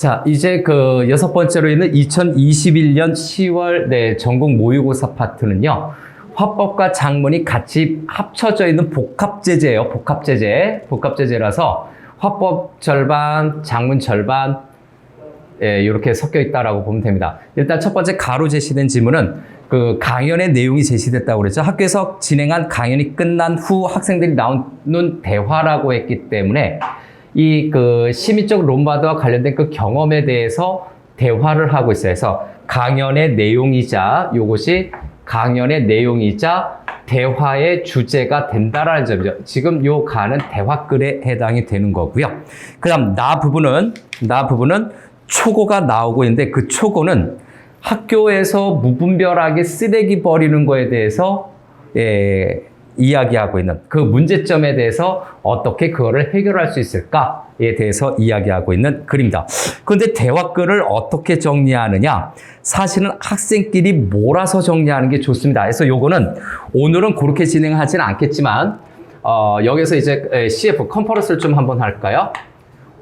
자, 이제 그 여섯 번째로 있는 2021년 10월 네, 전국 모의고사 파트는요. 화법과 작문이 같이 합쳐져 있는 복합제제예요. 복합제제라서 화법 절반, 작문 절반 예, 이렇게 섞여 있다라고 보면 됩니다. 일단 첫 번째 가로 제시된 지문은 그 강연의 내용이 제시됐다고 그랬죠. 학교에서 진행한 강연이 끝난 후 학생들이 나오는 대화라고 했기 때문에 이 그 심의적 론바드와 관련된 그 경험에 대해서 대화를 하고 있어요. 그래서 강연의 내용이자 요것이 강연의 내용이자 대화의 주제가 된다라는 점이죠. 지금 요 가는 대화글에 해당이 되는 거고요. 그다음 나 부분은 초고가 나오고 있는데 그 초고는 학교에서 무분별하게 쓰레기 버리는 거에 대해서 이야기하고 있는 그 문제점에 대해서 어떻게 그거를 해결할 수 있을까에 대해서 이야기하고 있는 글입니다. 그런데 대화글을 어떻게 정리하느냐? 사실은 학생끼리 몰아서 정리하는 게 좋습니다. 그래서 요거는 오늘은 그렇게 진행하지는 않겠지만 여기서 이제 CF 컨퍼런스를 좀 한번 할까요?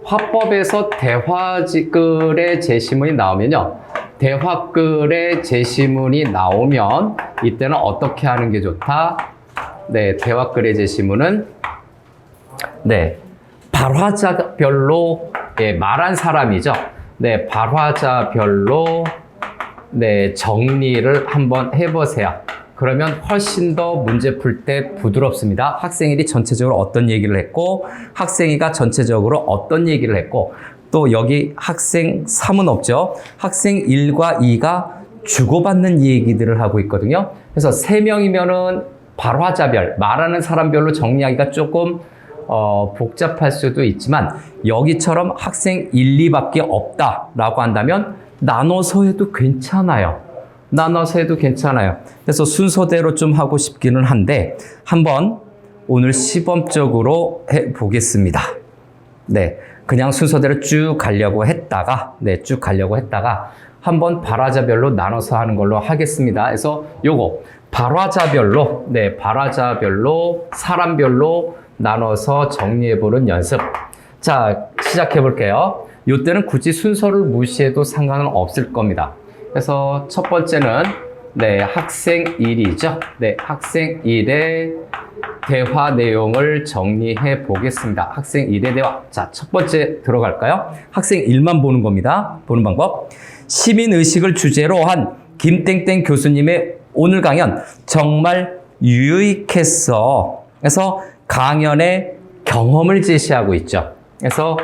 화법에서 대화글의 제시문이 나오면요. 대화글의 제시문이 나오면 이때는 어떻게 하는 게 좋다? 네, 대화글의 제시문은 네, 발화자별로 말한 사람이죠. 네, 발화자별로 네, 정리를 한번 해보세요. 그러면 훨씬 더 문제 풀 때 부드럽습니다. 학생일이 전체적으로 어떤 얘기를 했고 학생이가 전체적으로 어떤 얘기를 했고 또 여기 학생 3은 없죠. 학생 1과 2가 주고받는 얘기들을 하고 있거든요. 그래서 3명이면은 발화자별, 말하는 사람별로 정리하기가 조금 복잡할 수도 있지만 여기처럼 학생 1, 2밖에 없다라고 한다면 나눠서 해도 괜찮아요. 그래서 순서대로 좀 하고 싶기는 한데 한번 오늘 시범적으로 해보겠습니다. 네, 그냥 순서대로 쭉 가려고 했다가 한번 발화자별로 나눠서 하는 걸로 하겠습니다. 그래서 요거 발화자별로 사람별로 나눠서 정리해보는 연습. 자, 시작해볼게요. 이때는 굳이 순서를 무시해도 상관은 없을 겁니다. 그래서 첫 번째는 학생 1이죠. 학생 1의 대화 내용을 정리해 보겠습니다. 학생 1의 대화. 자, 첫 번째 들어갈까요? 학생 1만 보는 겁니다. 보는 방법. 시민의식을 주제로 한 김땡땡 교수님의 오늘 강연 정말 유익했어. 그래서 강연의 경험을 제시하고 있죠. 그래서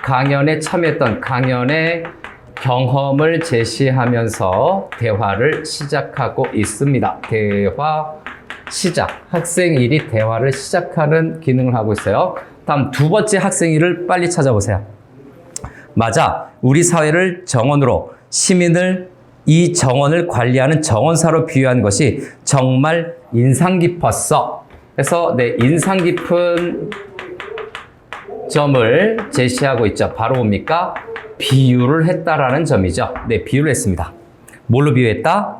강연에 참여했던 강연의 경험을 제시하면서 대화를 시작하고 있습니다. 대화 시작. 학생 1이 대화를 시작하는 기능을 하고 있어요. 다음 두 번째 학생 1을 빨리 찾아보세요. 맞아. 우리 사회를 정원으로 이 정원을 관리하는 정원사로 비유한 것이 정말 인상 깊었어. 그래서 인상 깊은 점을 제시하고 있죠. 바로 뭡니까? 비유를 했다라는 점이죠. 네, 비유를 했습니다. 뭘로 비유했다?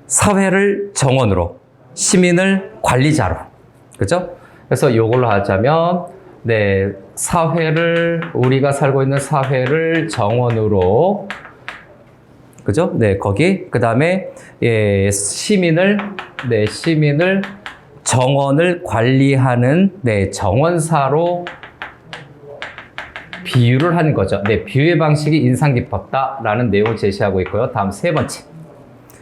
사회를 정원으로, 시민을 관리자로. 그죠? 그래서 이걸로 하자면, 우리가 살고 있는 사회를 정원으로, 그죠? 네, 거기. 그 다음에, 시민을 정원을 관리하는, 정원사로 비유를 하는 거죠. 비유의 방식이 인상 깊었다라는 내용을 제시하고 있고요. 다음 세 번째.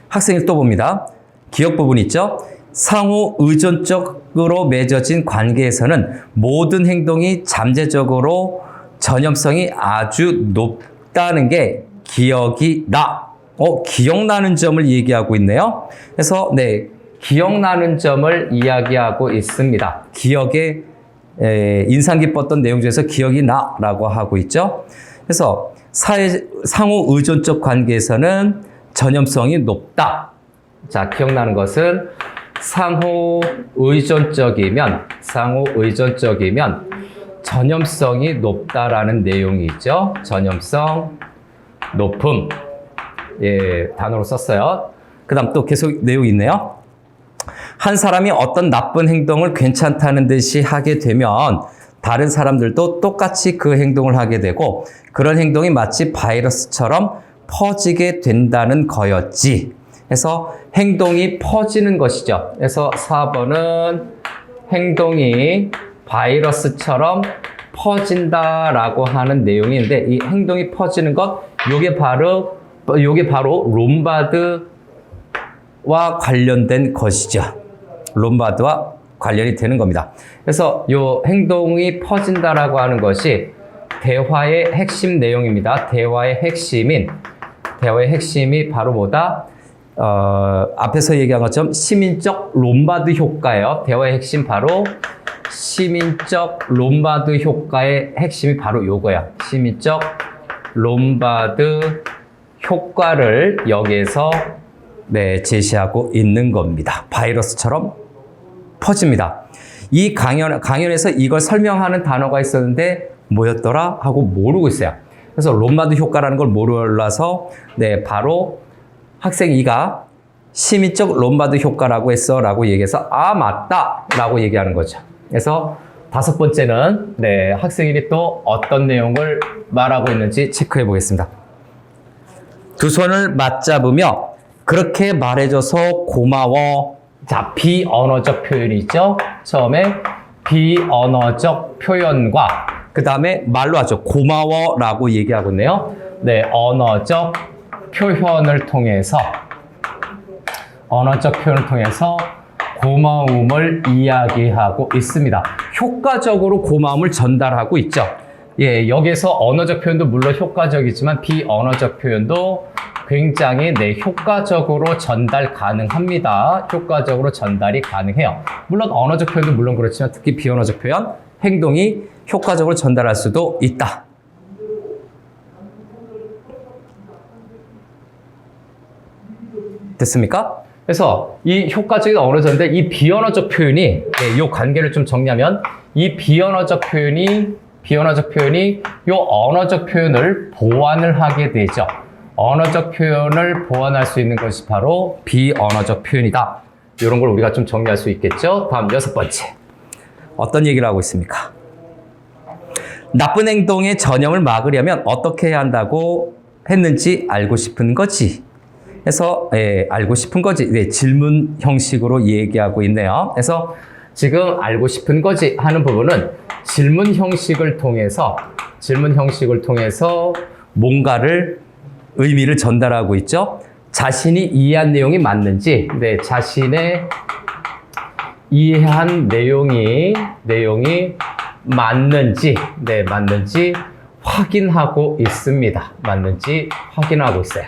학생을 또 봅니다. 기억 부분 있죠? 상호 의존적으로 맺어진 관계에서는 모든 행동이 잠재적으로 전염성이 아주 높다는 게 기억이 나. 기억나는 점을 얘기하고 있네요. 그래서 기억나는 점을 이야기하고 있습니다. 기억에 인상 깊었던 내용 중에서 기억이 나라고 하고 있죠. 그래서 상호 의존적 관계에서는 전염성이 높다. 자, 기억나는 것은 상호 의존적이면 전염성이 높다라는 내용이 있죠. 전염성 높음. 단어로 썼어요. 그 다음 또 계속 내용이 있네요. 한 사람이 어떤 나쁜 행동을 괜찮다는 듯이 하게 되면 다른 사람들도 똑같이 그 행동을 하게 되고 그런 행동이 마치 바이러스처럼 퍼지게 된다는 거였지. 그래서 행동이 퍼지는 것이죠. 그래서 4번은 행동이 바이러스처럼 퍼진다라고 하는 내용인데 이 행동이 퍼지는 것, 요게 바로 롬바드와 관련된 것이죠. 롬바드와 관련이 되는 겁니다. 그래서 요 행동이 퍼진다라고 하는 것이 대화의 핵심 내용입니다. 대화의 핵심이 바로 뭐다? 앞에서 얘기한 것처럼 시민적 롬바드 효과예요. 대화의 핵심 바로 시민적 롬바드 효과의 핵심이 바로 요거야. 시민적 롬바드 효과를 여기에서 제시하고 있는 겁니다. 바이러스처럼 퍼집니다. 이 강연에서 이걸 설명하는 단어가 있었는데 뭐였더라? 하고 모르고 있어요. 그래서 롬바드 효과라는 걸 몰라서 바로 학생 2가 시민적 롬바드 효과라고 했어 라고 얘기해서 아 맞다 라고 얘기하는 거죠. 그래서 5번째는 학생 1이 또 어떤 내용을 말하고 있는지 체크해 보겠습니다. 두 손을 맞잡으며 그렇게 말해줘서 고마워. 자, 비언어적 표현이 있죠. 처음에 비언어적 표현과 그 다음에 말로 하죠. 고마워라고 얘기하고 있네요. 언어적 표현을 통해서 고마움을 이야기하고 있습니다. 효과적으로 고마움을 전달하고 있죠. 여기서 언어적 표현도 물론 효과적이지만 비언어적 표현도 굉장히 효과적으로 전달 가능합니다. 효과적으로 전달이 가능해요. 물론 언어적 표현도 물론 그렇지만 특히 비언어적 표현, 행동이 효과적으로 전달할 수도 있다. 됐습니까? 그래서 이 효과적인 언어 전달, 이 비언어적 표현이 이 관계를 좀 정리하면 이 비언어적 표현이 이 언어적 표현을 보완을 하게 되죠. 언어적 표현을 보완할 수 있는 것이 바로 비언어적 표현이다. 이런 걸 우리가 좀 정리할 수 있겠죠. 다음 6번째. 어떤 얘기를 하고 있습니까? 나쁜 행동의 전염을 막으려면 어떻게 해야 한다고 했는지 알고 싶은 거지. 그래서 알고 싶은 거지. 질문 형식으로 얘기하고 있네요. 그래서 지금 알고 싶은 거지 하는 부분은 질문 형식을 통해서 뭔가를 의미를 전달하고 있죠. 자신이 이해한 내용이 맞는지, 자신의 이해한 내용이 맞는지 확인하고 있습니다. 맞는지 확인하고 있어요.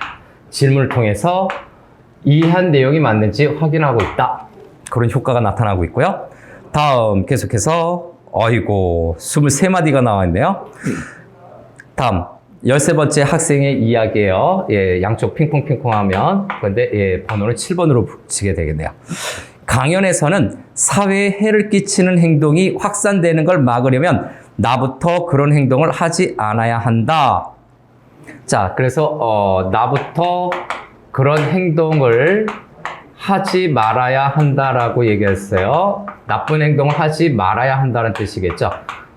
질문을 통해서 이해한 내용이 맞는지 확인하고 있다. 그런 효과가 나타나고 있고요. 다음 계속해서 23마디가 나와 있네요. 다음 13번째 학생의 이야기예요. 양쪽 핑퐁핑퐁 하면 그런데 번호를 7번으로 붙이게 되겠네요. 강연에서는 사회에 해를 끼치는 행동이 확산되는 걸 막으려면 나부터 그런 행동을 하지 않아야 한다. 자, 그래서 나부터 그런 행동을 하지 말아야 한다라고 얘기했어요. 나쁜 행동을 하지 말아야 한다는 뜻이겠죠.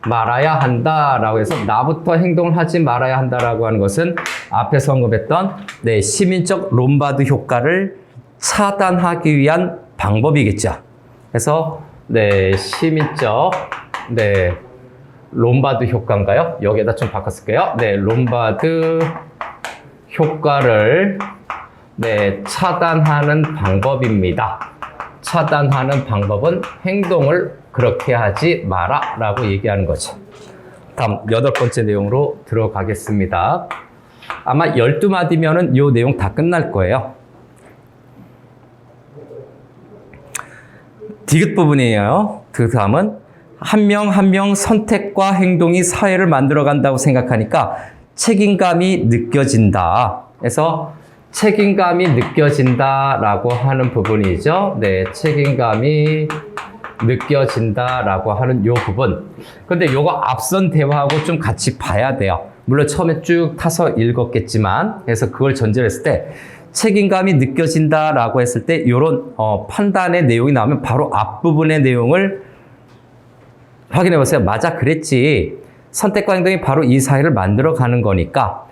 말아야 한다라고 해서 나부터 행동을 하지 말아야 한다라고 하는 것은 앞에서 언급했던 시민적 롬바드 효과를 차단하기 위한 방법이겠죠. 그래서 시민적 롬바드 효과인가요? 여기에다 좀 바꿨을게요. 롬바드 효과를 차단하는 방법입니다. 차단하는 방법은 행동을 그렇게 하지 마라 라고 얘기하는 거죠. 다음 8번째 내용으로 들어가겠습니다. 아마 12마디면은 이 내용 다 끝날 거예요. 디귿 부분이에요. 그 다음은 한 명 한 명 선택과 행동이 사회를 만들어 간다고 생각하니까 책임감이 느껴진다. 그래서 책임감이 느껴진다라고 하는 부분이죠. 책임감이 느껴진다라고 하는 요 부분. 근데 요거 앞선 대화하고 좀 같이 봐야 돼요. 물론 처음에 쭉 타서 읽었겠지만, 그래서 그걸 전제로 했을 때 책임감이 느껴진다라고 했을 때 요런 판단의 내용이 나오면 바로 앞부분의 내용을 확인해 보세요. 맞아, 그랬지. 선택과 행동이 바로 이 사이를 만들어 가는 거니까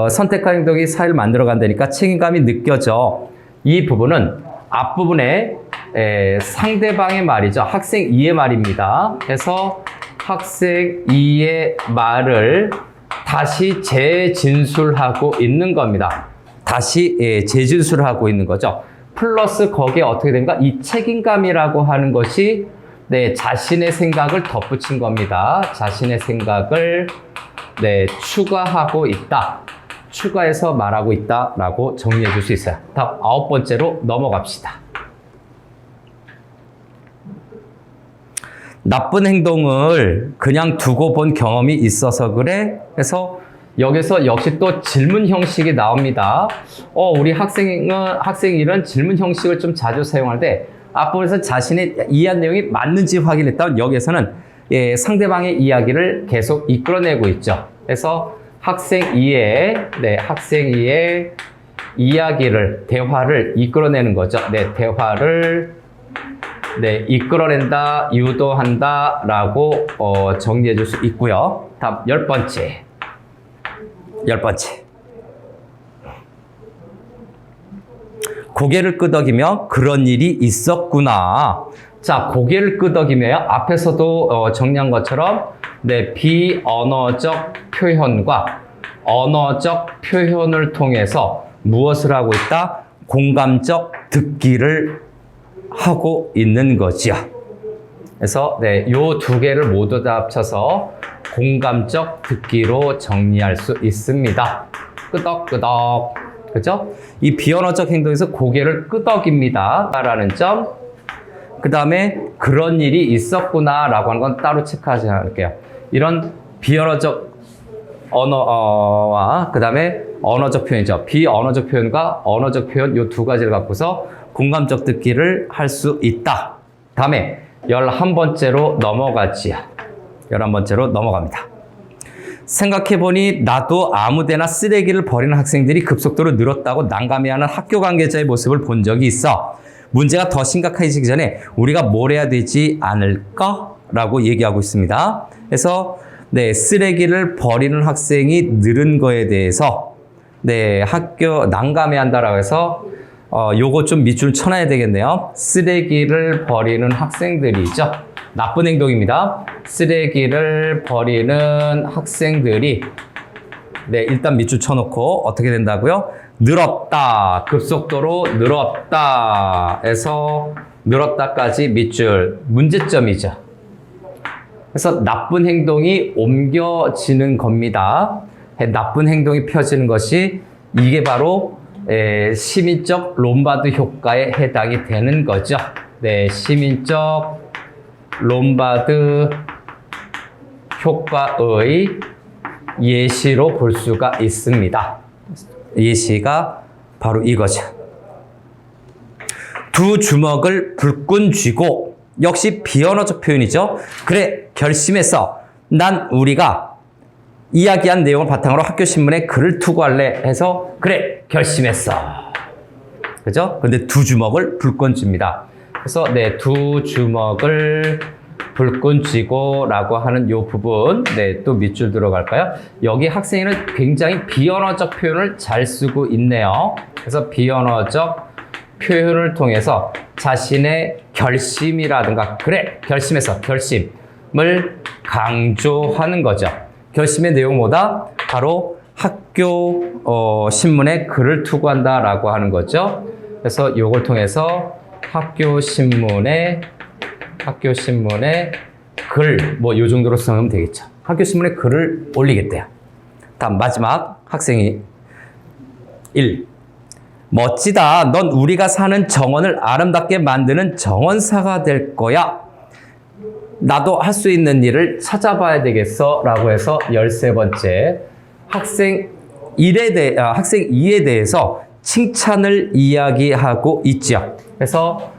선택과 행동이 사이를 만들어 간다니까 책임감이 느껴져. 이 부분은 앞부분에 상대방의 말이죠. 학생 2의 말입니다. 그래서 학생 2의 말을 다시 재진술하고 있는 겁니다. 다시 재진술하고 있는 거죠. 플러스 거기에 어떻게 된가? 이 책임감이라고 하는 것이 자신의 생각을 덧붙인 겁니다. 자신의 생각을 추가하고 있다. 추가해서 말하고 있다라고 정리해 줄 수 있어요. 다음 9번째로 넘어갑시다. 나쁜 행동을 그냥 두고 본 경험이 있어서 그래? 그래서 여기서 역시 또 질문 형식이 나옵니다. 우리 학생 1은 질문 형식을 좀 자주 사용하는데 앞부분에서 자신의 이해한 내용이 맞는지 확인했다면 여기에서는 상대방의 이야기를 계속 이끌어내고 있죠. 그래서 학생 2의 이야기를, 대화를 이끌어내는 거죠. 대화를 이끌어낸다, 유도한다 라고 정리해 줄 수 있고요. 다음 10번째. 고개를 끄덕이며 그런 일이 있었구나. 자, 고개를 끄덕이며요. 앞에서도 정리한 것처럼 비언어적 표현과 언어적 표현을 통해서 무엇을 하고 있다? 공감적 듣기를 하고 있는 거지요. 그래서 요 두 개를 모두 다 합쳐서 공감적 듣기로 정리할 수 있습니다. 끄덕끄덕. 그죠? 이 비언어적 행동에서 고개를 끄덕입니다. 라는 점. 그 다음에 그런 일이 있었구나 라고 하는 건 따로 체크하지 않을게요. 이런 비언어적 언어와 그 다음에 언어적 표현이죠. 비언어적 표현과 언어적 표현 이 두 가지를 갖고서 공감적 듣기를 할 수 있다. 다음에 11번째로 넘어가지요. 11번째로 넘어갑니다. 생각해보니 나도 아무데나 쓰레기를 버리는 학생들이 급속도로 늘었다고 난감해하는 학교 관계자의 모습을 본 적이 있어. 문제가 더 심각해지기 전에 우리가 뭘 해야 되지 않을까? 라고 얘기하고 있습니다. 그래서 쓰레기를 버리는 학생이 늘은 거에 대해서 학교 난감해한다라고 해서 요거 좀 밑줄 쳐놔야 되겠네요. 쓰레기를 버리는 학생들이죠. 나쁜 행동입니다. 쓰레기를 버리는 학생들이 일단 밑줄 쳐놓고 어떻게 된다고요? 늘었다. 급속도로 늘었다. 에서 늘었다까지 밑줄. 문제점이죠. 그래서 나쁜 행동이 옮겨지는 겁니다. 나쁜 행동이 펴지는 것이 이게 바로 시민적 롬바드 효과에 해당이 되는 거죠. 시민적 롬바드 효과의 예시로 볼 수가 있습니다. 예시가 바로 이거죠. 두 주먹을 불끈 쥐고, 역시 비언어적 표현이죠. 그래, 결심했어. 난 우리가 이야기한 내용을 바탕으로 학교 신문에 글을 투고할래 해서 그래, 결심했어. 그죠? 근데 두 주먹을 불끈 쥡니다. 그래서 두 주먹을 불끈 쥐고 라고 하는 요 부분, 또 밑줄 들어갈까요? 여기 학생은 굉장히 비언어적 표현을 잘 쓰고 있네요. 그래서 비언어적 표현을 통해서 자신의 결심이라든가, 그래, 결심했어, 결심을 강조하는 거죠. 결심의 내용은 뭐다? 바로 학교 신문에 글을 투고한다라고 하는 거죠. 그래서 이걸 통해서 학교 신문에 글, 요 정도로 써놓으면 되겠죠. 학교 신문에 글을 올리겠대요. 다음 마지막 학생이 1. 멋지다. 넌 우리가 사는 정원을 아름답게 만드는 정원사가 될 거야. 나도 할 수 있는 일을 찾아봐야 되겠어. 라고 해서 13번째. 학생 2에 대해서 칭찬을 이야기하고 있죠. 그래서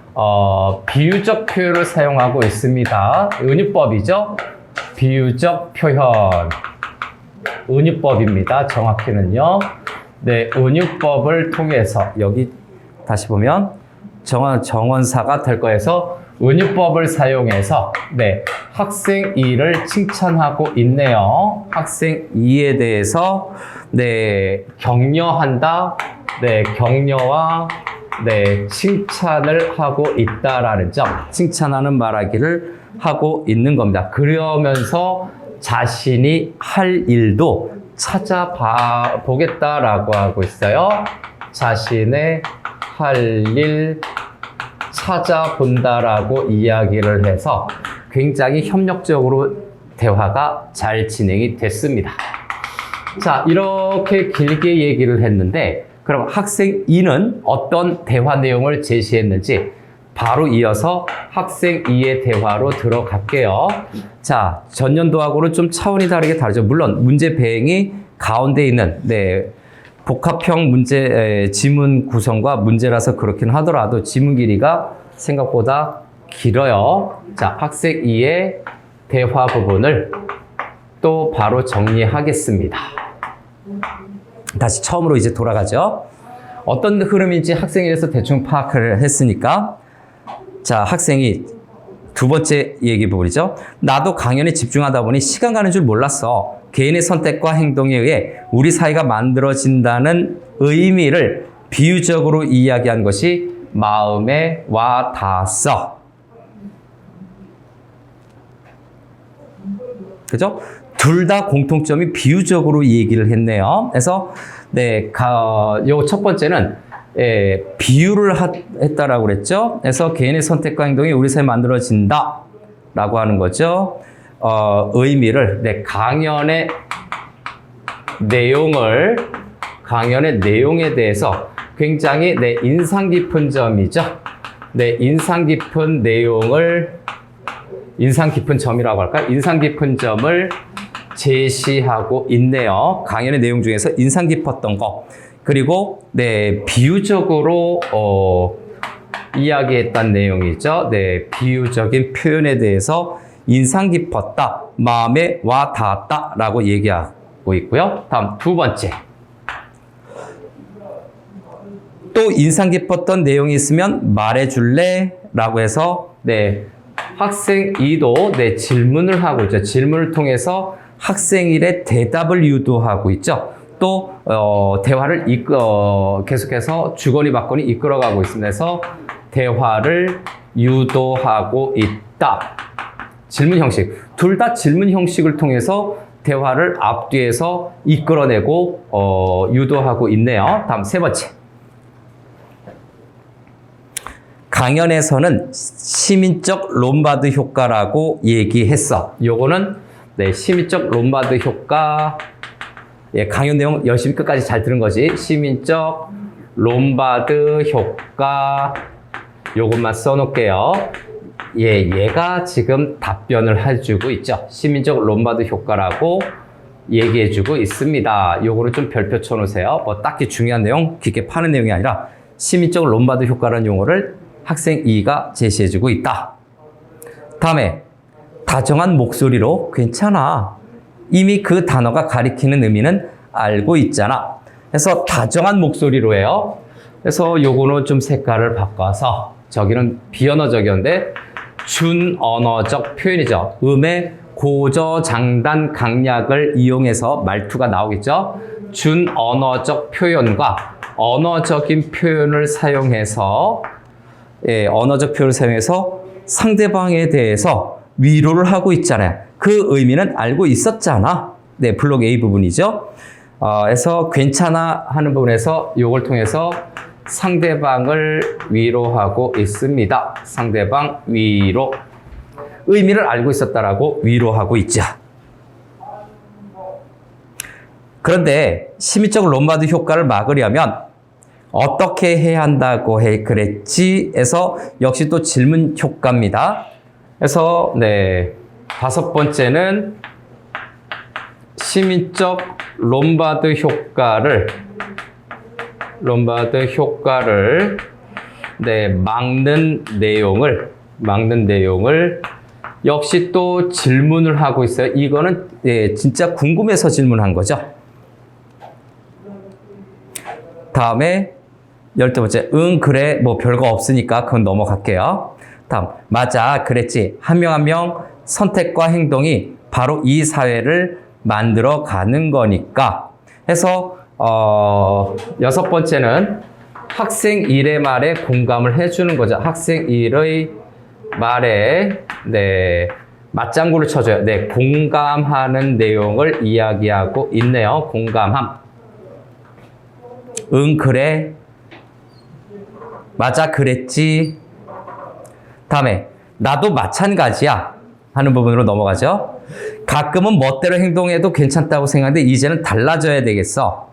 비유적 표현을 사용하고 있습니다. 은유법이죠. 비유적 표현. 은유법입니다. 정확히는요. 은유법을 통해서 여기 다시 보면 정원사가 될 거에서 은유법을 사용해서 네, 학생 2를 칭찬하고 있네요. 학생 2에 대해서 네, 격려한다. 네, 격려와 네, 칭찬을 하고 있다라는 점, 칭찬하는 말하기를 하고 있는 겁니다. 그러면서 자신이 할 일도 찾아보겠다라고 하고 있어요. 자신의 할 일 찾아본다라고 이야기를 해서 굉장히 협력적으로 대화가 잘 진행이 됐습니다. 자, 이렇게 길게 얘기를 했는데 그럼 학생 2는 어떤 대화 내용을 제시했는지 바로 이어서 학생 2의 대화로 들어갈게요. 자, 전년도하고는 좀 차원이 다르죠. 물론 문제 배행이 가운데 있는 네, 복합형 문제 지문 구성과 문제라서 그렇긴 하더라도 지문 길이가 생각보다 길어요. 자, 학생 2의 대화 부분을 또 바로 정리하겠습니다. 다시 처음으로 이제 돌아가죠. 어떤 흐름인지 학생에서 대충 파악을 했으니까 자, 학생이 두 번째 얘기 부분이죠. 나도 강연에 집중하다 보니 시간 가는 줄 몰랐어. 개인의 선택과 행동에 의해 우리 사회가 만들어진다는 의미를 비유적으로 이야기한 것이 마음에 와 닿았어. 그죠? 둘 다 공통점이 비유적으로 얘기를 했네요. 그래서 네, 요 첫 번째는 비유를 했다라고 그랬죠. 그래서 개인의 선택과 행동이 우리 사회에 만들어진다라고 하는 거죠. 의미를 네, 강연의 내용에 대해서 굉장히 네, 인상 깊은 점이죠. 네, 인상 깊은 점이라고 할까? 인상 깊은 점을 제시하고 있네요. 강연의 내용 중에서 인상 깊었던 거. 그리고 네, 비유적으로 이야기했던 내용이죠. 네, 비유적인 표현에 대해서 인상 깊었다, 마음에 와 닿았다라고 얘기하고 있고요. 다음 두 번째. 또 인상 깊었던 내용이 있으면 말해줄래? 라고 해서 네, 학생 2도 네, 질문을 하고 있죠. 질문을 통해서 학생 1의 대답을 유도하고 있죠. 또 대화를 계속해서 주거니 받거니 이끌어가고 있습니다. 그래서 대화를 유도하고 있다. 질문 형식. 둘 다 질문 형식을 통해서 대화를 앞뒤에서 이끌어내고 유도하고 있네요. 다음 세 번째. 강연에서는 시민적 롬바드 효과라고 얘기했어. 요거는 네, 시민적 롬바드 효과. 예, 강연 내용 열심히 끝까지 잘 들은 거지. 시민적 롬바드 효과. 요것만 써놓을게요. 예, 얘가 지금 답변을 해주고 있죠. 시민적 롬바드 효과라고 얘기해주고 있습니다. 요거를 좀 별표 쳐놓으세요. 뭐 딱히 중요한 내용, 깊게 파는 내용이 아니라 시민적 롬바드 효과라는 용어를 학생 2가 제시해주고 있다. 다음에 다정한 목소리로 괜찮아. 이미 그 단어가 가리키는 의미는 알고 있잖아. 그래서 다정한 목소리로 해요. 그래서 요거는 좀 색깔을 바꿔서 저기는 비언어적이었는데 준언어적 표현이죠. 음의 고저장단 강약을 이용해서 말투가 나오겠죠. 준언어적 표현과 언어적인 표현을 사용해서 언어적 표현을 사용해서 상대방에 대해서 위로를 하고 있잖아요. 그 의미는 알고 있었잖아. 네, 블록 A 부분이죠. 그래서 괜찮아 하는 부분에서 이걸 통해서 상대방을 위로하고 있습니다. 상대방 위로. 의미를 알고 있었다라고 위로하고 있죠. 그런데 심리적 롬바드 효과를 막으려면 어떻게 해야 한다고 그랬지? 해서 역시 또 질문 효과입니다. 그래서 네, 다섯 번째는 시민적 롬바드 효과를 네, 막는 내용을 역시 또 질문을 하고 있어요. 이거는 네, 진짜 궁금해서 질문한 거죠. 다음에 12번째, 응, 그래, 뭐 별거 없으니까 그건 넘어갈게요. 다음, 맞아, 그랬지. 한 명 한 명 선택과 행동이 바로 이 사회를 만들어 가는 거니까. 해서, 여섯 번째는 학생 1의 말에 공감을 해주는 거죠. 학생 1의 말에, 네, 맞장구를 쳐줘요. 네, 공감하는 내용을 이야기하고 있네요. 공감함. 응, 그래. 맞아, 그랬지. 다음에, 나도 마찬가지야. 하는 부분으로 넘어가죠. 가끔은 멋대로 행동해도 괜찮다고 생각하는데, 이제는 달라져야 되겠어.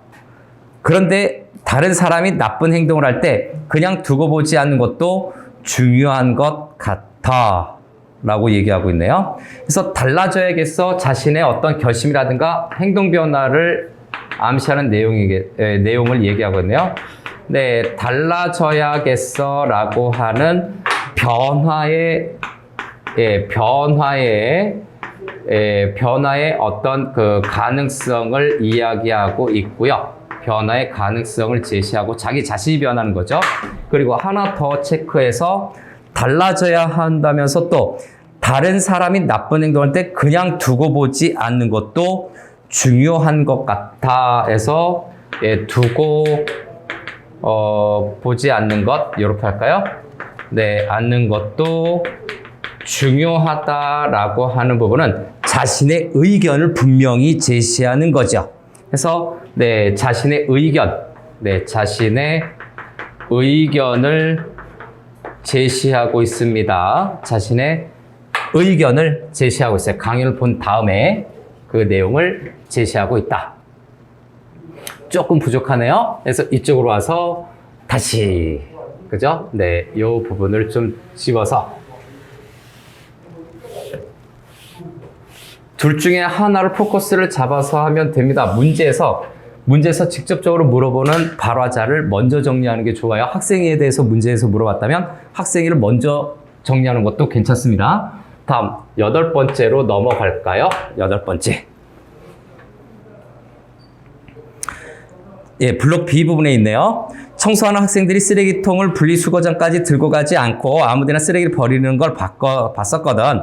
그런데, 다른 사람이 나쁜 행동을 할 때, 그냥 두고 보지 않는 것도 중요한 것 같아. 라고 얘기하고 있네요. 그래서 달라져야겠어. 자신의 어떤 결심이라든가 행동 변화를 암시하는 내용을 얘기하고 있네요. 네, 달라져야겠어 라고 하는 변화의 어떤 그 가능성을 이야기하고 있고요. 변화의 가능성을 제시하고 자기 자신이 변하는 거죠. 그리고 하나 더 체크해서 달라져야 한다면서 또 다른 사람이 나쁜 행동할 때 그냥 두고 보지 않는 것도 중요한 것 같아 해서 두고 보지 않는 것 이렇게 할까요? 네, 않는 것도 중요하다라고 하는 부분은 자신의 의견을 분명히 제시하는 거죠. 그래서 네, 자신의 의견을 제시하고 있습니다. 자신의 의견을 제시하고 있어요. 강의를 본 다음에 그 내용을 제시하고 있다. 조금 부족하네요. 그래서 이쪽으로 와서 다시, 그죠? 네, 이 부분을 좀 집어서 둘 중에 하나를 포커스를 잡아서 하면 됩니다. 문제에서 직접적으로 물어보는 발화자를 먼저 정리하는 게 좋아요. 학생에 대해서 문제에서 물어봤다면 학생이를 먼저 정리하는 것도 괜찮습니다. 다음, 8번째로 넘어갈까요? 8번째. 예, 블록 B 부분에 있네요. 청소하는 학생들이 쓰레기통을 분리수거장까지 들고 가지 않고 아무데나 쓰레기를 버리는 걸 봤었거든.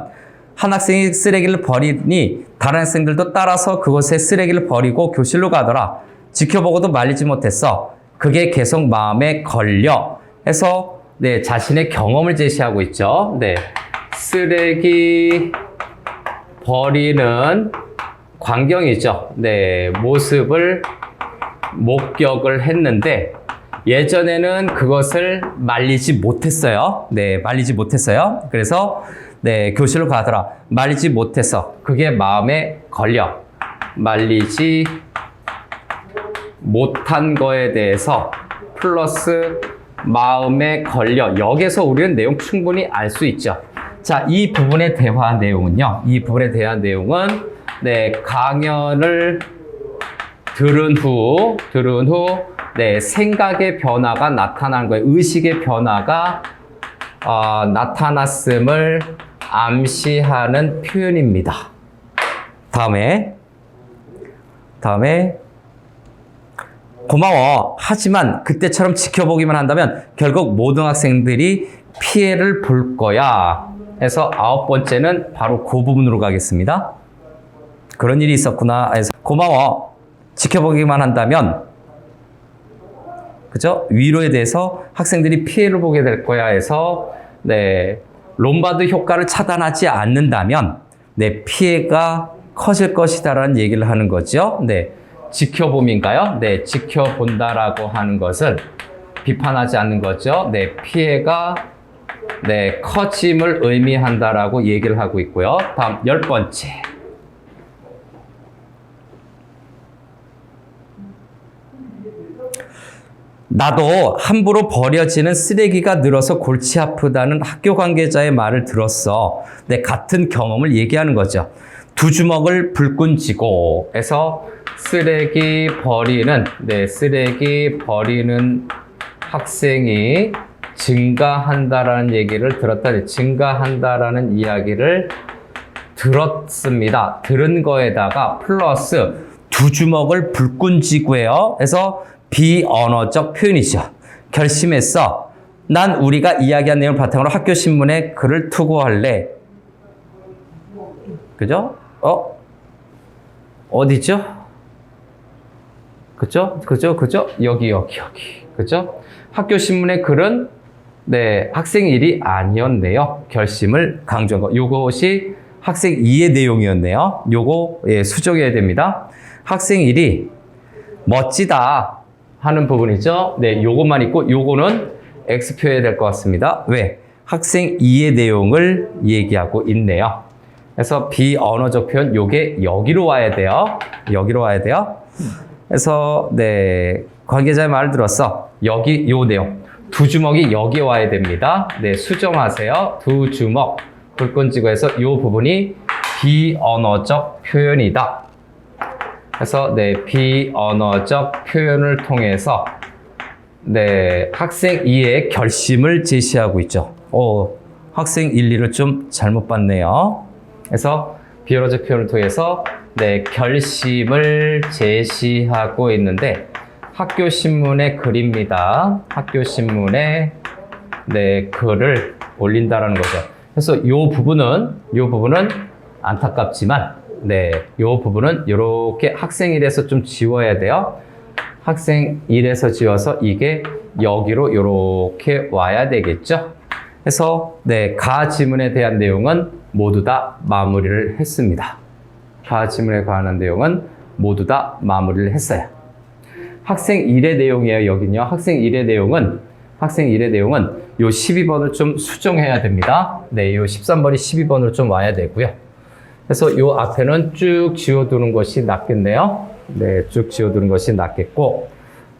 한 학생이 쓰레기를 버리니 다른 학생들도 따라서 그곳에 쓰레기를 버리고 교실로 가더라. 지켜보고도 말리지 못했어. 그게 계속 마음에 걸려. 해서 네, 자신의 경험을 제시하고 있죠. 네, 쓰레기 버리는 광경이죠. 네, 모습을 목격을 했는데 예전에는 그것을 말리지 못했어요. 네, 말리지 못했어요. 그래서 네, 교실로 가더라. 말리지 못했어. 그게 마음에 걸려. 말리지 못한 거에 대해서 플러스 마음에 걸려. 여기서 우리는 내용 충분히 알 수 있죠. 자, 이 부분에 대한 내용은요. 네, 강연을 들은 후, 네, 생각의 변화가 나타난 거예요. 의식의 변화가 나타났음을 암시하는 표현입니다. 다음에 고마워. 하지만 그때처럼 지켜보기만 한다면 결국 모든 학생들이 피해를 볼 거야. 해서 9번째는 바로 그 부분으로 가겠습니다. 그런 일이 있었구나 해서 고마워. 지켜보기만 한다면, 그죠? 위로에 대해서 학생들이 피해를 보게 될 거야 해서, 네, 롬바드 효과를 차단하지 않는다면, 네, 피해가 커질 것이다라는 얘기를 하는 거죠. 네, 지켜봄인가요? 네, 지켜본다라고 하는 것은 비판하지 않는 거죠. 네, 피해가 네, 커짐을 의미한다라고 얘기를 하고 있고요. 다음 10번째. 나도 함부로 버려지는 쓰레기가 늘어서 골치 아프다는 학교 관계자의 말을 들었어. 네, 같은 경험을 얘기하는 거죠. 두 주먹을 불끈 쥐고 해서 쓰레기 버리는 학생이 증가한다라는 얘기를 들었다. 증가한다라는 이야기를 들었습니다. 들은 거에다가 플러스 두 주먹을 불끈 쥐고요. 해서 비언어적 표현이죠. 결심했어. 난 우리가 이야기한 내용을 바탕으로 학교 신문에 글을 투고할래. 그죠? 어디죠? 그죠? 여기. 그죠? 학교 신문의 글은 네, 학생 1이 아니었네요. 결심을 강조한 거. 요것이 학생 2의 내용이었네요. 요거 예, 수정해야 됩니다. 학생 1이 멋지다 하는 부분이죠. 네, 요것만 있고 요거는 X표해야 될 것 같습니다. 왜? 학생 2의 내용을 얘기하고 있네요. 그래서 비언어적 표현 요게 여기로 와야 돼요. 그래서 네, 관계자의 말을 들었어. 여기 요 내용. 두 주먹이 여기 와야 됩니다. 네, 수정하세요. 두 주먹. 불끈지구에서 이 부분이 비언어적 표현이다. 그래서 네, 비언어적 표현을 통해서 네, 학생 2의 결심을 제시하고 있죠. 학생 1, 2를 좀 잘못 봤네요. 그래서 비언어적 표현을 통해서 네, 결심을 제시하고 있는데 학교 신문의 글입니다. 학교 신문에 네, 글을 올린다라는 거죠. 그래서 이 부분은 안타깝지만 네, 이 부분은 이렇게 학생 1에서 좀 지워야 돼요. 학생 1에서 지워서 이게 여기로 이렇게 와야 되겠죠. 그래서 네, 가 지문에 대한 내용은 모두 다 마무리를 했습니다. 가 지문에 관한 내용은 모두 다 마무리를 했어요. 학생 1의 내용이에요. 여긴요. 학생 1의 내용은 요 12번을 좀 수정해야 됩니다. 네, 요 13번이 12번으로 좀 와야 되고요. 그래서 요 앞에는 쭉 지워두는 것이 낫겠네요. 네, 쭉 지워두는 것이 낫겠고.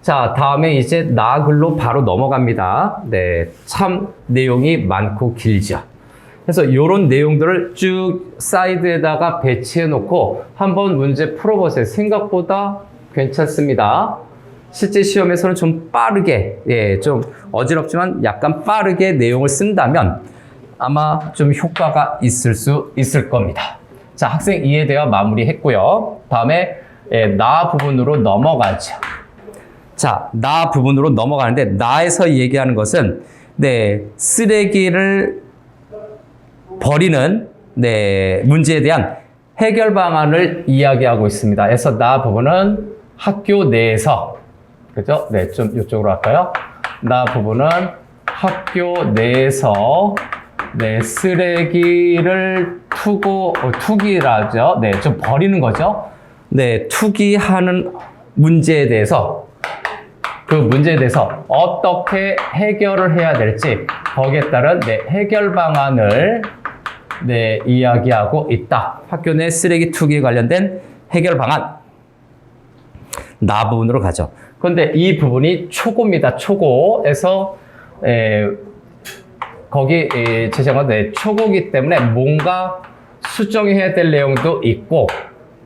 자, 다음에 이제 나 글로 바로 넘어갑니다. 네, 참 내용이 많고 길죠. 그래서 이런 내용들을 쭉 사이드에다가 배치해 놓고 한번 문제 풀어보세요. 생각보다 괜찮습니다. 실제 시험에서는 좀 빠르게, 예, 좀 어지럽지만 약간 빠르게 내용을 쓴다면 아마 좀 효과가 있을 수 있을 겁니다. 자, 학생 2에 대해 마무리했고요. 다음에 예, 나 부분으로 넘어가죠. 자, 나 부분으로 넘어가는데 나에서 얘기하는 것은 네, 쓰레기를 버리는 네, 문제에 대한 해결 방안을 이야기하고 있습니다. 그래서 나 부분은 학교 내에서 그죠? 네, 좀 이쪽으로 할까요? 나 부분은 학교 내에서 네, 쓰레기를 투기라죠. 네, 좀 버리는 거죠. 네, 투기하는 문제에 대해서 그 문제에 대해서 어떻게 해결을 해야 될지 거기에 따른 네, 해결 방안을 네, 이야기하고 있다. 학교 내 쓰레기 투기에 관련된 해결 방안. 나 부분으로 가죠. 그런데 이 부분이 초고입니다. 초고에서 거기 제시한 건 초고이기 때문에 뭔가 수정해야 될 내용도 있고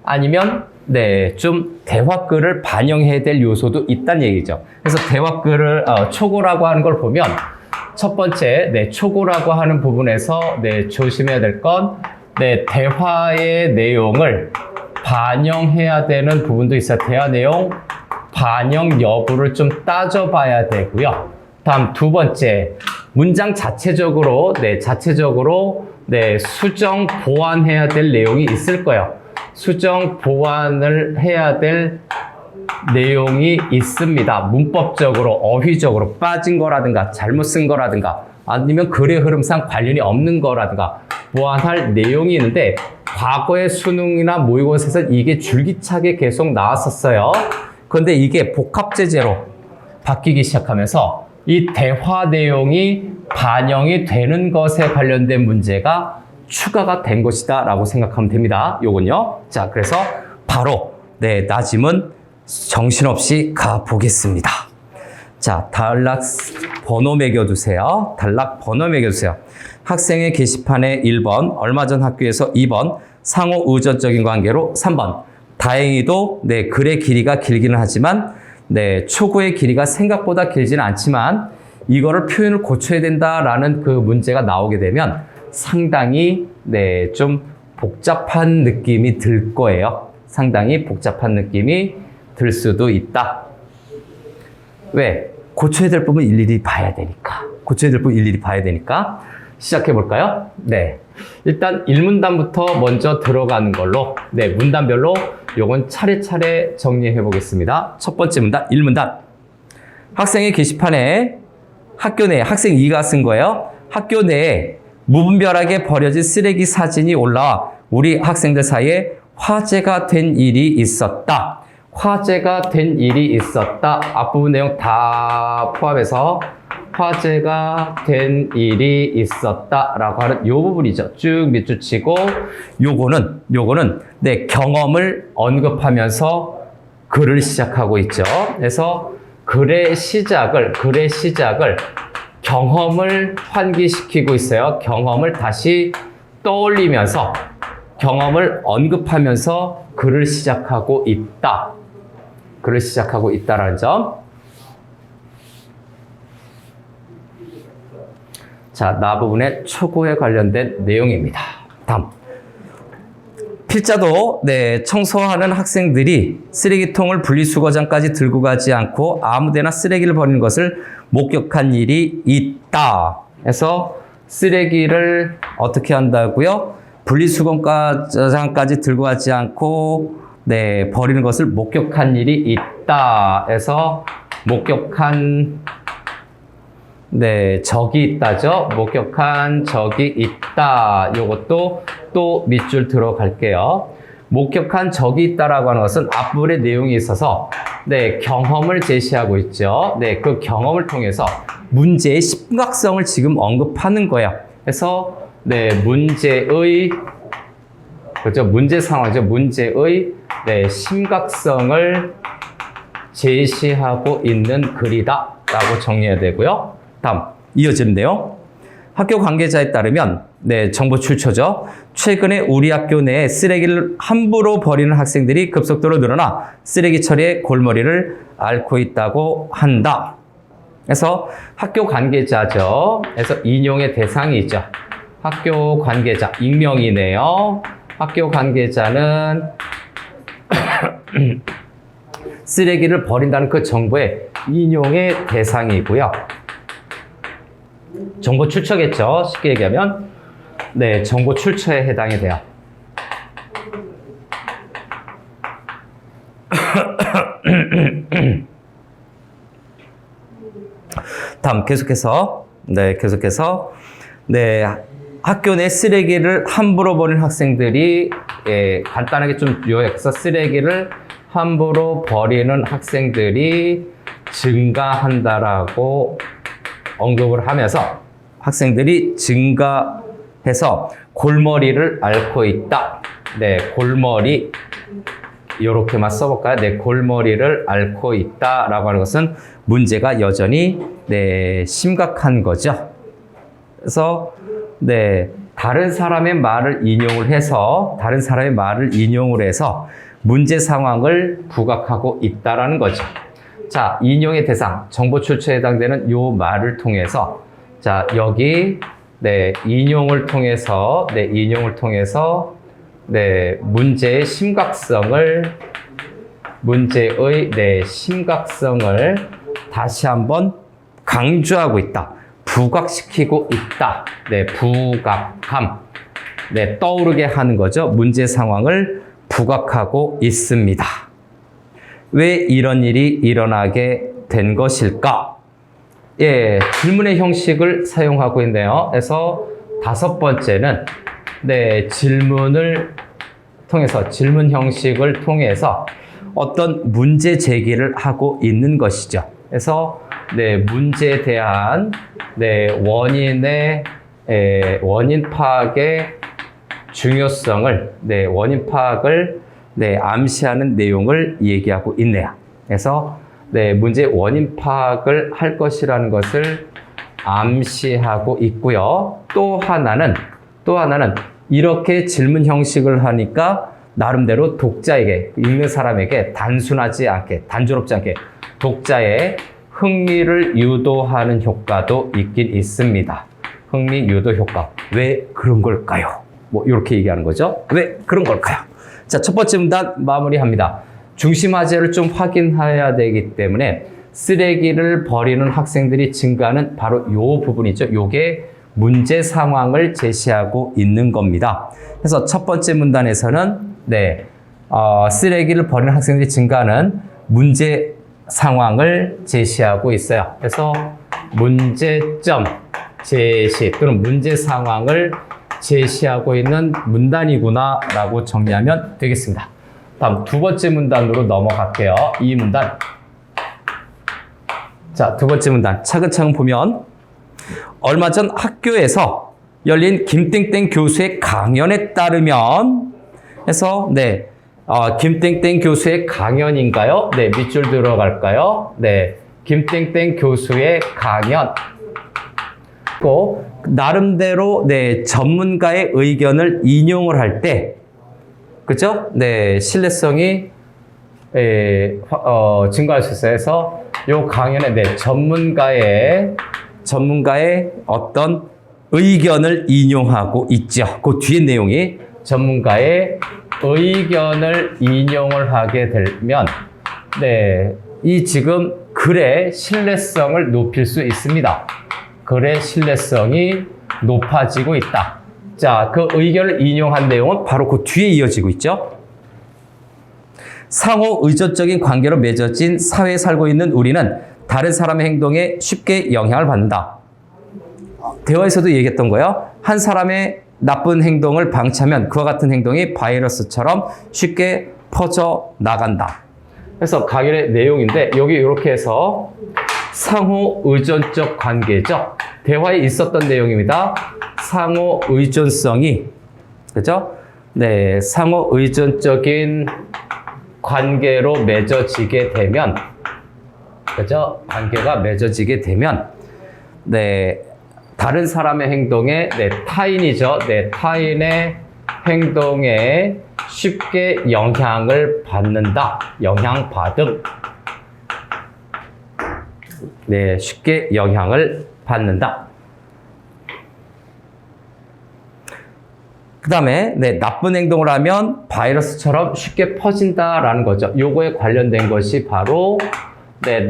아니면 네, 좀 대화글을 반영해야 될 요소도 있다는 얘기죠. 그래서 대화글을 초고라고 하는 걸 보면 첫 번째 네, 초고라고 하는 부분에서 네, 조심해야 될 건 네, 대화의 내용을 반영해야 되는 부분도 있어요. 대화 내용 반영 여부를 좀 따져봐야 되고요. 다음 두 번째, 문장 자체적으로 수정 보완해야 될 내용이 있을 거예요. 수정 보완을 해야 될 내용이 있습니다. 문법적으로, 어휘적으로 빠진 거라든가 잘못 쓴 거라든가 아니면 글의 흐름상 관련이 없는 거라든가 보완할 내용이 있는데 과거의 수능이나 모의고사에서 이게 줄기차게 계속 나왔었어요. 그런데 이게 복합제재로 바뀌기 시작하면서 이 대화 내용이 반영이 되는 것에 관련된 문제가 추가가 된 것이다 라고 생각하면 됩니다. 요건요. 자, 그래서 바로 네, 나짐은 정신없이 가보겠습니다. 자, 단락 번호 매겨두세요. 학생의 게시판에 1번, 얼마 전 학교에서 2번, 상호 의존적인 관계로 3번. 다행히도 네, 글의 길이가 길기는 하지만 네, 초고의 길이가 생각보다 길지는 않지만 이거를 표현을 고쳐야 된다라는 그 문제가 나오게 되면 상당히 네, 좀 복잡한 느낌이 들 거예요. 상당히 복잡한 느낌이 들 수도 있다. 왜? 고쳐야 될 부분 일일이 봐야 되니까. 고쳐야 될 부분 일일이 봐야 되니까 시작해 볼까요? 네. 일단 1문단부터 먼저 들어가는 걸로 네, 문단별로 요건 차례차례 정리해 보겠습니다. 첫 번째 문단 1문단. 학생의 게시판에 학교 내에 학생 2가 쓴 거예요. 학교 내에 무분별하게 버려진 쓰레기 사진이 올라와 우리 학생들 사이에 화제가 된 일이 있었다. 화제가 된 일이 있었다. 앞부분 내용 다 포함해서 화제가 된 일이 있었다라고 하는 요 부분이죠. 쭉 밑줄 치고 요거는 네, 경험을 언급하면서 글을 시작하고 있죠. 그래서 글의 시작을 경험을 환기시키고 있어요. 경험을 다시 떠올리면서 경험을 언급하면서 글을 시작하고 있다. 글을 시작하고 있다라는 점. 자, 나 부분의 초고에 관련된 내용입니다. 다음. 필자도 네, 청소하는 학생들이 쓰레기통을 분리수거장까지 들고 가지 않고 아무데나 쓰레기를 버리는 것을 목격한 일이 있다. 그래서 쓰레기를 어떻게 한다고요? 분리수거장까지 들고 가지 않고 네, 버리는 것을 목격한 일이 있다. 해서 목격한 네, 적이 있다죠. 목격한 적이 있다. 요것도 또 밑줄 들어갈게요. 목격한 적이 있다라고 하는 것은 앞부분에 내용이 있어서 네, 경험을 제시하고 있죠. 네, 그 경험을 통해서 문제의 심각성을 지금 언급하는 거예요. 그래서 네, 문제의 그렇죠? 문제 상황이죠. 문제의 네, 심각성을 제시하고 있는 글이다라고 정리해야 되고요. 다음 이어지는데요. 학교 관계자에 따르면 네, 정보 출처죠. 최근에 우리 학교 내에 쓰레기를 함부로 버리는 학생들이 급속도로 늘어나 쓰레기 처리에 골머리를 앓고 있다고 한다. 그래서 학교 관계자죠. 그래서 인용의 대상이 있죠. 학교 관계자, 익명이네요. 학교 관계자는 쓰레기를 버린다는 그 정보의 인용의 대상이고요. 정보 출처겠죠. 쉽게 얘기하면 네, 정보 출처에 해당이 돼요. 다음 계속해서 학교 내 쓰레기를 함부로 버리는 학생들이 간단하게 좀 요약해서 쓰레기를 함부로 버리는 학생들이 증가한다라고 언급을 하면서 학생들이 증가해서 골머리를 앓고 있다. 네, 골머리 이렇게만 써볼까요? 네, 골머리를 앓고 있다라고 하는 것은 문제가 여전히 네, 심각한 거죠. 그래서 네, 다른 사람의 말을 인용을 해서 문제 상황을 부각하고 있다라는 거죠. 자, 인용의 대상, 정보 출처에 해당되는 요 말을 통해서 자, 여기 네, 인용을 통해서 네, 문제의 심각성을 다시 한번 강조하고 있다. 부각시키고 있다. 네, 부각함. 네, 떠오르게 하는 거죠. 문제 상황을 부각하고 있습니다. 왜 이런 일이 일어나게 된 것일까? 예, 질문의 형식을 사용하고 있네요. 그래서 다섯 번째는 네, 질문 형식을 통해서 어떤 문제 제기를 하고 있는 것이죠. 그래서 네, 문제에 대한 네, 원인 파악의 중요성을 원인 파악을 암시하는 내용을 얘기하고 있네요. 그래서 네, 문제 원인 파악을 할 것이라는 것을 암시하고 있고요. 또 하나는 이렇게 질문 형식을 하니까 나름대로 독자에게, 읽는 사람에게 단순하지 않게, 단조롭지 않게 독자의 흥미를 유도하는 효과도 있긴 있습니다. 흥미 유도 효과. 왜 그런 걸까요? 뭐 이렇게 얘기하는 거죠. 왜 그런 걸까요? 자, 첫 번째 문단 마무리합니다. 중심 화제를 좀 확인해야 되기 때문에 쓰레기를 버리는 학생들이 증가하는 바로 요 부분이죠. 요게 문제 상황을 제시하고 있는 겁니다. 그래서 첫 번째 문단에서는 쓰레기를 버리는 학생들이 증가하는 문제 상황을 제시하고 있어요. 그래서 문제점 제시 또는 문제 상황을 제시하고 있는 문단이구나 라고 정리하면 되겠습니다. 다음 두 번째 문단으로 넘어갈게요. 이 문단. 자, 두 번째 문단 차근차근 보면 얼마 전 학교에서 열린 김땡땡 교수의 강연에 따르면 해서 김땡땡 교수의 강연인가요? 밑줄 들어갈까요? 김땡땡 교수의 강연. 나름대로 전문가의 의견을 인용을 할 때, 그죠? 신뢰성이 증가할 수 있어요. 그래서 요 강연에 전문가의 어떤 의견을 인용하고 있죠. 그 뒤에 내용이 전문가의 의견을 인용을 하게 되면 이 지금 글의 신뢰성을 높일 수 있습니다. 글의 신뢰성이 높아지고 있다. 자, 그 의견을 인용한 내용은 바로 그 뒤에 이어지고 있죠. 상호 의존적인 관계로 맺어진 사회에 살고 있는 우리는 다른 사람의 행동에 쉽게 영향을 받는다. 대화에서도 얘기했던 거예요. 한 사람의 나쁜 행동을 방치하면 그와 같은 행동이 바이러스처럼 쉽게 퍼져 나간다. 그래서 강연의 내용인데 여기 이렇게 해서 상호 의존적 관계죠. 대화에 있었던 내용입니다. 상호 의존성이, 그죠? 상호 의존적인 관계로 맺어지게 되면, 그죠? 관계가 맺어지게 되면, 다른 사람의 행동에, 타인이죠. 타인의 행동에 쉽게 영향을 받는다. 영향받음. 쉽게 영향을 받는다. 그 다음에 나쁜 행동을 하면 바이러스처럼 쉽게 퍼진다라는 거죠. 요거에 관련된 것이 바로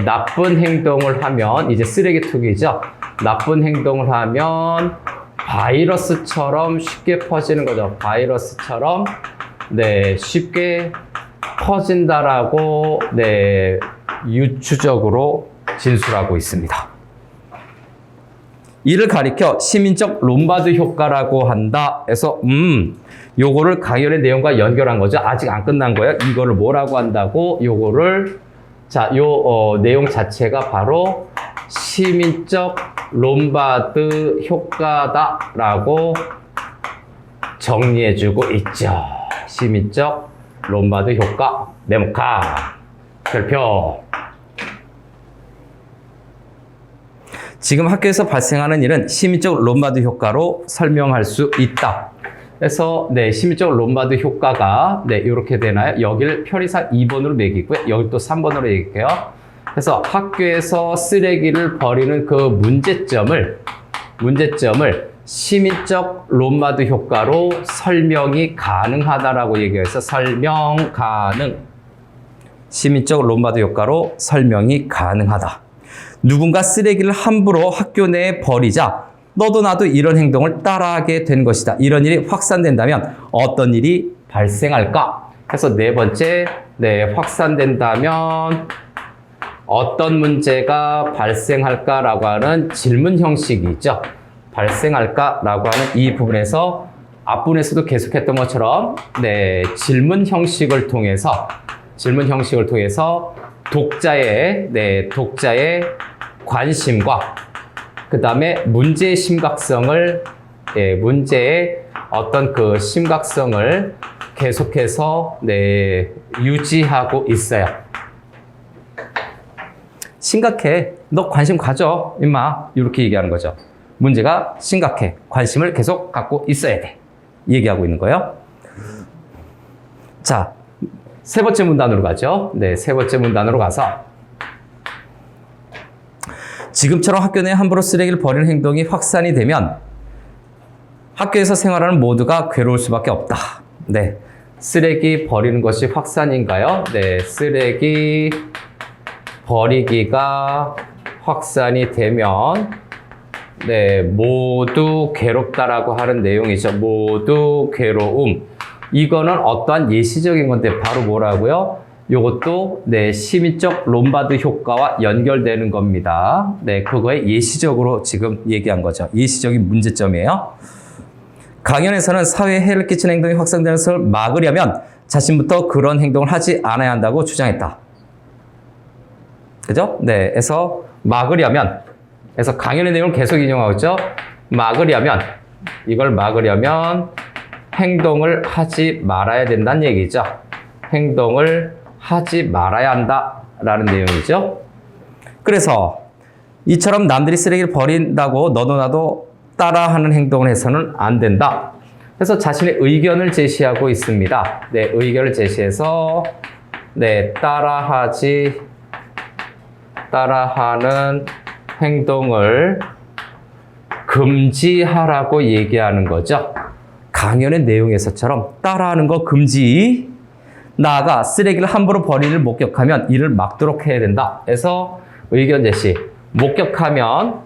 나쁜 행동을 하면 이제 쓰레기통이죠. 나쁜 행동을 하면 바이러스처럼 쉽게 퍼지는 거죠. 바이러스처럼 쉽게 퍼진다라고 유추적으로 진술하고 있습니다. 이를 가리켜 시민적 롬바드 효과라고 한다. 그래서 요거를 강연의 내용과 연결한 거죠. 아직 안 끝난 거예요. 이거를 뭐라고 한다고? 요거를 내용 자체가 바로 시민적 롬바드 효과다라고 정리해주고 있죠. 시민적 롬바드 효과 네모카 별표. 지금 학교에서 발생하는 일은 시민적 롬바드 효과로 설명할 수 있다. 그래서 시민적 롬바드 효과가 이렇게 되나요? 여기를 편의상 2번으로 매기고요. 여기 또 3번으로 매길게요. 그래서 학교에서 쓰레기를 버리는 그 문제점을 시민적 롬바드 효과로 설명이 가능하다라고 얘기해서 설명 가능. 시민적 롬바드 효과로 설명이 가능하다. 누군가 쓰레기를 함부로 학교 내에 버리자 너도 나도 이런 행동을 따라하게 된 것이다. 이런 일이 확산된다면 어떤 일이 발생할까? 그래서 네 번째, 확산된다면 어떤 문제가 발생할까라고 하는 질문 형식이 있죠. 발생할까라고 하는 이 부분에서 앞부분에서도 계속했던 것처럼 질문 형식을 통해서 독자의 관심과 그 다음에 문제의 심각성을 문제의 어떤 그 심각성을 계속해서 유지하고 있어요. 심각해. 너 관심 가져. 임마. 이렇게 얘기하는 거죠. 문제가 심각해. 관심을 계속 갖고 있어야 돼. 얘기하고 있는 거예요. 자, 세 번째 문단으로 가죠. 세 번째 문단으로 가서 지금처럼 학교 내에 함부로 쓰레기를 버리는 행동이 확산이 되면 학교에서 생활하는 모두가 괴로울 수밖에 없다. 쓰레기 버리는 것이 확산인가요? 쓰레기 버리기가 확산이 되면 네, 모두 괴롭다라고 하는 내용이죠. 모두 괴로움. 이거는 어떠한 예시적인 건데 바로 뭐라고요? 요것도 네, 시민적 롬바드 효과와 연결되는 겁니다. 네, 그거에 예시적으로 지금 얘기한 거죠. 예시적인 문제점이에요. 강연에서는 사회에 해를 끼치는 행동이 확산되는 것을 막으려면 자신부터 그런 행동을 하지 않아야 한다고 주장했다. 그죠? 네, 그래서 막으려면, 그래서 강연의 내용을 계속 인용하고 있죠. 막으려면, 이걸 막으려면 행동을 하지 말아야 된다는 얘기죠. 행동을 하지 말아야 한다라는 내용이죠. 그래서 이처럼 남들이 쓰레기를 버린다고 너도 나도 따라하는 행동을 해서는 안 된다. 그래서 자신의 의견을 제시하고 있습니다. 네, 의견을 제시해서 네, 따라하는 행동을 금지하라고 얘기하는 거죠. 강연의 내용에서처럼 따라하는 거 금지. 나아가 쓰레기를 함부로 버리를 목격하면 이를 막도록 해야 된다. 그래서 의견 제시. 목격하면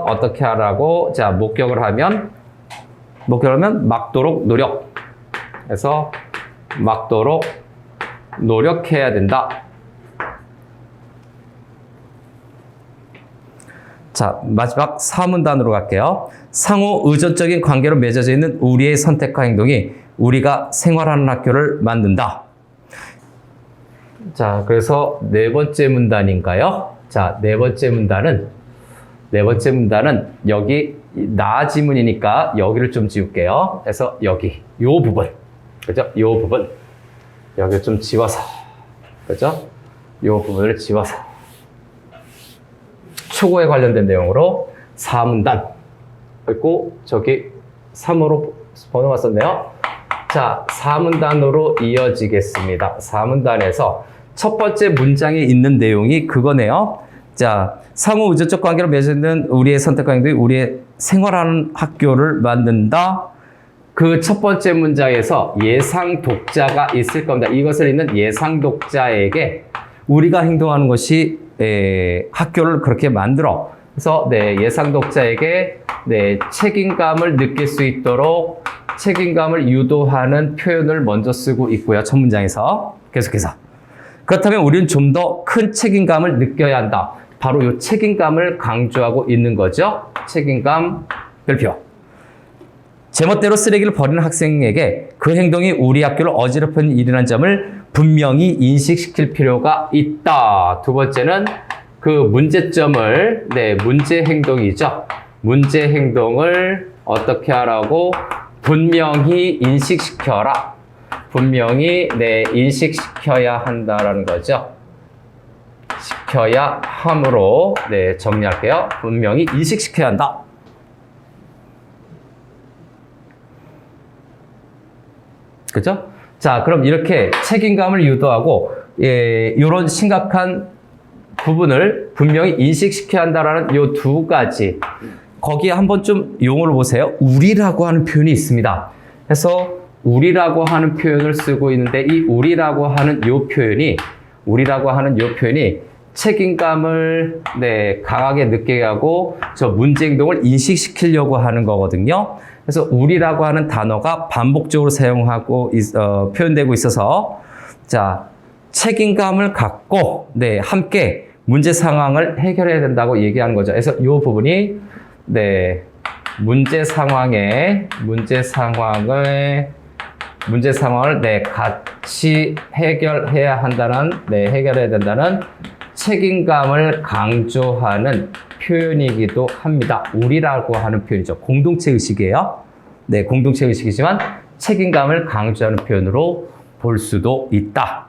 어떻게 하라고? 자, 목격을 하면 막도록 노력. 그래서 막도록 노력해야 된다. 자, 마지막 사문단으로 갈게요. 상호 의존적인 관계로 맺어져 있는 우리의 선택과 행동이 우리가 생활하는 학교를 만든다. 자, 그래서 네 번째 문단인가요? 자, 네 번째 문단은 여기 나 지문이니까 여기를 좀 지울게요. 그래서 여기 요 부분, 그죠? 요 부분 여기 좀 지워서, 그죠? 요 부분을 지워서 추구에 관련된 내용으로 4문단, 그리고 저기 3으로 번호가 썼네요. 자, 4문단으로 이어지겠습니다. 4문단에서 첫 번째 문장에 있는 내용이 그거네요. 자, 상호 의존적 관계로 맺어있는 우리의 선택과 행동이 우리의 생활하는 학교를 만든다. 그 첫 번째 문장에서 예상 독자가 있을 겁니다. 이것을 읽는 예상 독자에게 우리가 행동하는 것이 학교를 그렇게 만들어. 그래서 네, 예상 독자에게 네, 책임감을 느낄 수 있도록 책임감을 유도하는 표현을 먼저 쓰고 있고요. 첫 문장에서 계속해서. 그렇다면 우리는 좀 더 큰 책임감을 느껴야 한다. 바로 이 책임감을 강조하고 있는 거죠. 책임감 별표. 제멋대로 쓰레기를 버리는 학생에게 그 행동이 우리 학교를 어지럽히는 일이라는 점을 분명히 인식시킬 필요가 있다. 두 번째는 그 문제점을, 네, 문제 행동이죠. 문제 행동을 어떻게 하라고? 분명히 인식시켜라. 분명히, 네, 인식시켜야 한다라는 거죠. 시켜야 함으로, 네, 정리할게요. 분명히 인식시켜야 한다. 그죠? 자, 그럼 이렇게 책임감을 유도하고, 이런 심각한 부분을 분명히 인식시켜야 한다라는 요 두 가지. 거기에 한번 좀 용어를 보세요. 우리라고 하는 표현이 있습니다. 그래서 우리라고 하는 표현을 쓰고 있는데 이 우리라고 하는 요 표현이 책임감을 네, 강하게 느끼게 하고 저 문제 행동을 인식시키려고 하는 거거든요. 그래서 우리라고 하는 단어가 반복적으로 사용하고 표현되고 있어서 자, 책임감을 갖고 네, 함께 문제 상황을 해결해야 된다고 얘기하는 거죠. 그래서 이 부분이 네, 문제 상황을 네, 같이 해결해야 한다는 네, 해결해야 된다는 책임감을 강조하는 표현이기도 합니다. 우리라고 하는 표현이죠. 공동체 의식이에요. 네, 공동체 의식이지만 책임감을 강조하는 표현으로 볼 수도 있다.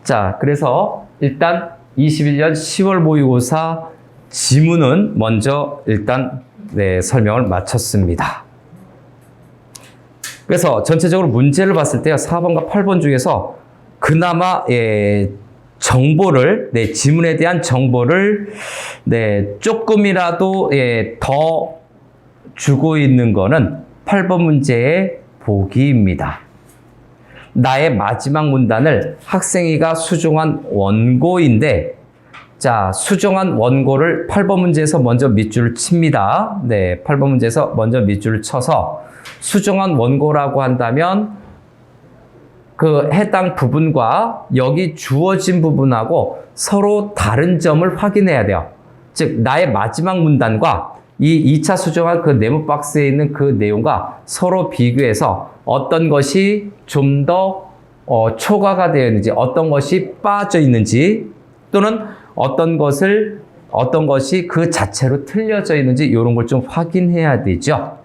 자, 그래서 일단 21년 10월 모의고사 지문은 먼저 일단 네, 설명을 마쳤습니다. 그래서 전체적으로 문제를 봤을 때요, 4번과 8번 중에서 그나마 정보를, 네, 지문에 대한 정보를 네, 조금이라도 더 주고 있는 거는 8번 문제의 보기입니다. 나의 마지막 문단을 학생이가 수정한 원고인데, 자, 수정한 원고를 8번 문제에서 먼저 밑줄을 칩니다. 네, 8번 문제에서 먼저 밑줄을 쳐서 수정한 원고라고 한다면 그 해당 부분과 여기 주어진 부분하고 서로 다른 점을 확인해야 돼요. 즉, 나의 마지막 문단과 이 2차 수정한 그 네모 박스에 있는 그 내용과 서로 비교해서 어떤 것이 좀 더 초과가 되어 있는지, 어떤 것이 빠져 있는지, 또는 어떤 것이 그 자체로 틀려져 있는지 이런 걸 좀 확인해야 되죠.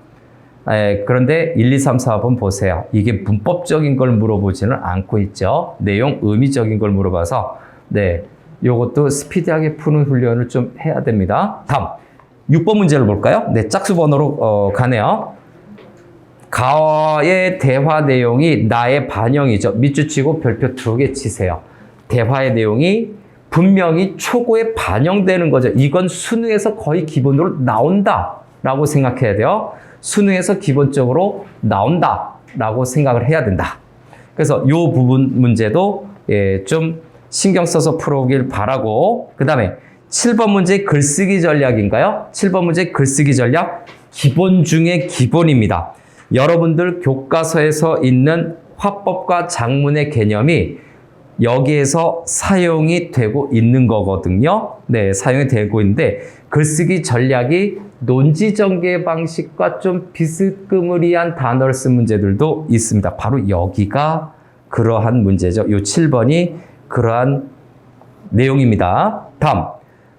그런데 1, 2, 3, 4번 보세요. 이게 문법적인 걸 물어보지는 않고 있죠. 내용, 의미적인 걸 물어봐서 네, 요것도 스피디하게 푸는 훈련을 좀 해야 됩니다. 다음 6번 문제를 볼까요? 네, 짝수 번호로 가네요. 가의 대화 내용이 나의 반영이죠. 밑줄 치고 별표 2개 치세요. 대화의 내용이 분명히 초고에 반영되는 거죠. 이건 수능에서 거의 기본으로 나온다라고 생각해야 돼요. 수능에서 기본적으로 나온다라고 생각을 해야 된다. 그래서 이 부분 문제도 좀 신경 써서 풀어오길 바라고, 그 다음에 7번 문제 글쓰기 전략인가요? 7번 문제 글쓰기 전략 기본 중에 기본입니다. 여러분들 교과서에서 있는 화법과 작문의 개념이 여기에서 사용이 되고 있는 거거든요. 네, 사용이 되고 있는데 글쓰기 전략이 논지 전개 방식과 좀 비스무리한 단어를 쓴 문제들도 있습니다. 바로 여기가 그러한 문제죠. 이 7번이 그러한 내용입니다. 다음,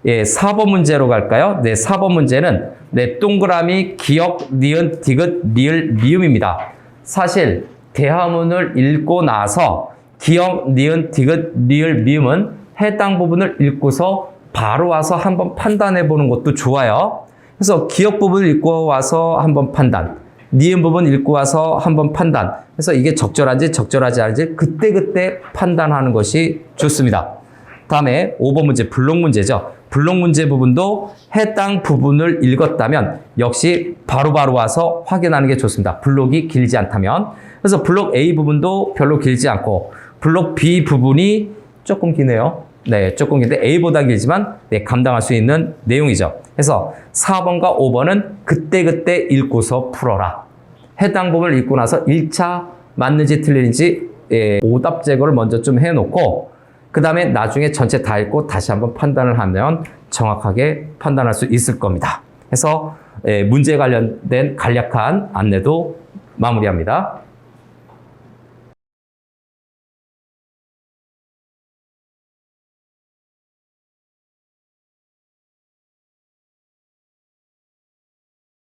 4번 문제로 갈까요? 네, 4번 문제는 동그라미, 기역, 니은, 디귿, 리을, 미음입니다. 사실 대화문을 읽고 나서 기역, 니은, 디귿, 리을, 미음은 해당 부분을 읽고서 바로 와서 한번 판단해 보는 것도 좋아요. 그래서 기역 부분을 읽고 와서 한번 판단, 니은 부분 읽고 와서 한번 판단. 그래서 이게 적절한지 적절하지 않은지 그때그때 판단하는 것이 좋습니다. 다음에 5번 문제, 블록 문제죠. 블록 문제 부분도 해당 부분을 읽었다면 역시 바로바로 와서 확인하는 게 좋습니다. 블록이 길지 않다면. 그래서 블록 A 부분도 별로 길지 않고 블록 B 부분이 조금 기네요. 네, 조금 긴데 A보다 길지만 감당할 수 있는 내용이죠. 그래서 4번과 5번은 그때그때 읽고서 풀어라. 해당 부분을 읽고 나서 1차 맞는지 틀리는지 오답 제거를 먼저 좀 해놓고 그 다음에 나중에 전체 다 읽고 다시 한번 판단을 하면 정확하게 판단할 수 있을 겁니다. 그래서 문제에 관련된 간략한 안내도 마무리합니다.